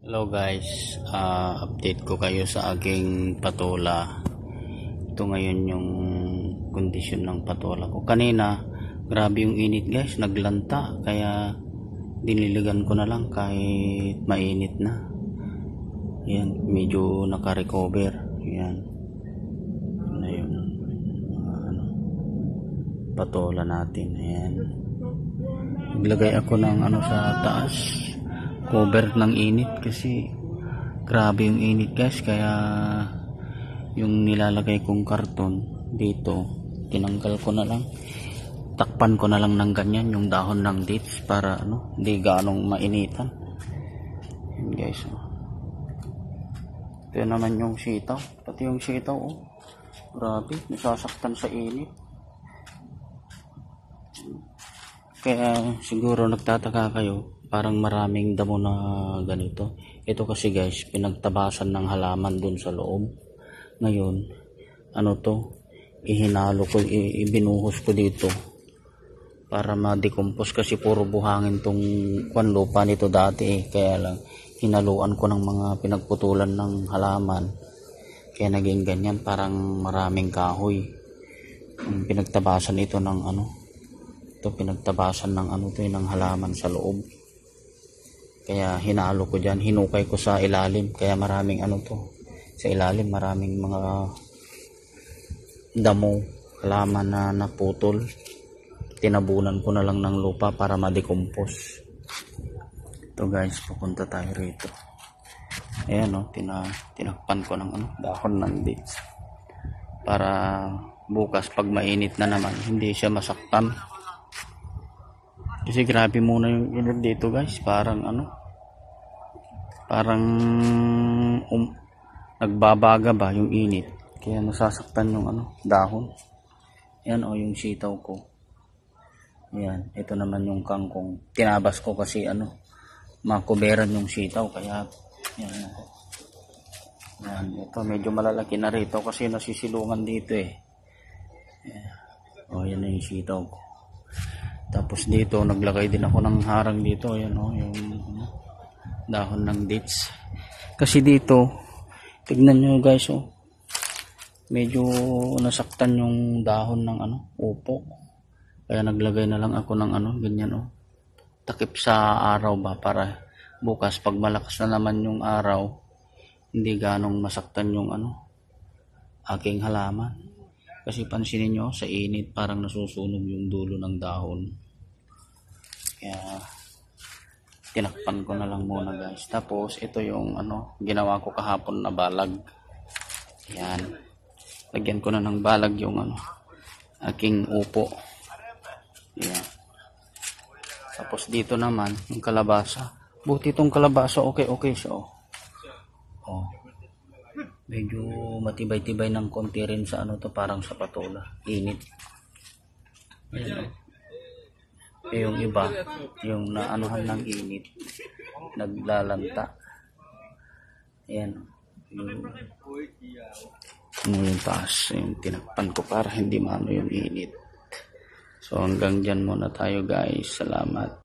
Hello guys, update ko kayo sa aking patola. Ito ngayon yung kondisyon ng patola ko. Kanina, grabe yung init guys, naglanta. Kaya diniligan ko na lang kahit mainit na. Ayan, medyo naka-recover. Ayan. Na yun. Patola natin. Ayan. Naglagay ako ng sa taas. Cover ng init kasi grabe yung init guys, kaya yung nilalagay kong karton dito tinanggal ko na lang, takpan ko na lang ng ganyan yung dahon ng dates para hindi ganong mainitan. Yan guys, ito naman yung sitaw, pati yung sitaw grabe nasasaktan sa init. Kaya siguro nagtataka kayo, parang maraming damo na ganito. Ito kasi guys, pinagtabasan ng halaman dun sa loob. Ngayon, ihinalo ko, ibinuhos ko dito para ma-decompose kasi puro buhangin tong lupa nito dati Kaya lang, hinaluan ko ng mga pinagputulan ng halaman. Kaya naging ganyan, parang maraming kahoy. Pinagtabasan ito ng pinagtabasan ng ng halaman sa loob. Kaya hinalo ko dyan, hinukay ko sa ilalim. Kaya maraming sa ilalim maraming mga damo, halaman na naputol. Tinabunan ko na lang ng lupa para ma-decompose. Ito guys, pupunta tayo rito. Ayan tinakpan ko ng dahon ng dates para bukas pag mainit na naman hindi siya masaktan. Kasi grabe muna yung init dito guys, parang nagbabaga ba yung init, kaya nasasaktan yung dahon. Yan yung sitaw ko. Yan, ito naman yung kangkong. Tinabas ko kasi makuberan yung sitaw, kaya yan. Yan, ito medyo malalaki na rito kasi nasisilungan dito yan. Yan na yung sitaw ko. Tapos dito naglagay din ako ng harang dito, ayan yung dahon ng dates. Kasi dito tignan nyo guys, medyo nasaktan yung dahon ng upo. Kaya naglagay na lang ako ng ganyan takip sa araw ba, para bukas pag malakas na naman yung araw hindi ganong masaktan yung aking halaman. Kasi pansinin nyo, sa init parang nasusunog yung dulo ng dahon. Kaya tinakpan ko na lang muna guys. Tapos ito yung ginawa ko kahapon na balag. Yan, lagyan ko na ng balag yung aking upo. Yan. Tapos dito naman yung kalabasa. Buti itong kalabasa okay siya medyo matibay-tibay ng konti rin sa parang sa patola, init. Ayan yung iba, yung naanuhan ng init, naglalanta. Ayan yung taas, yung tinakpan ko para hindi maano yung init. So hanggang dyan muna tayo guys, salamat.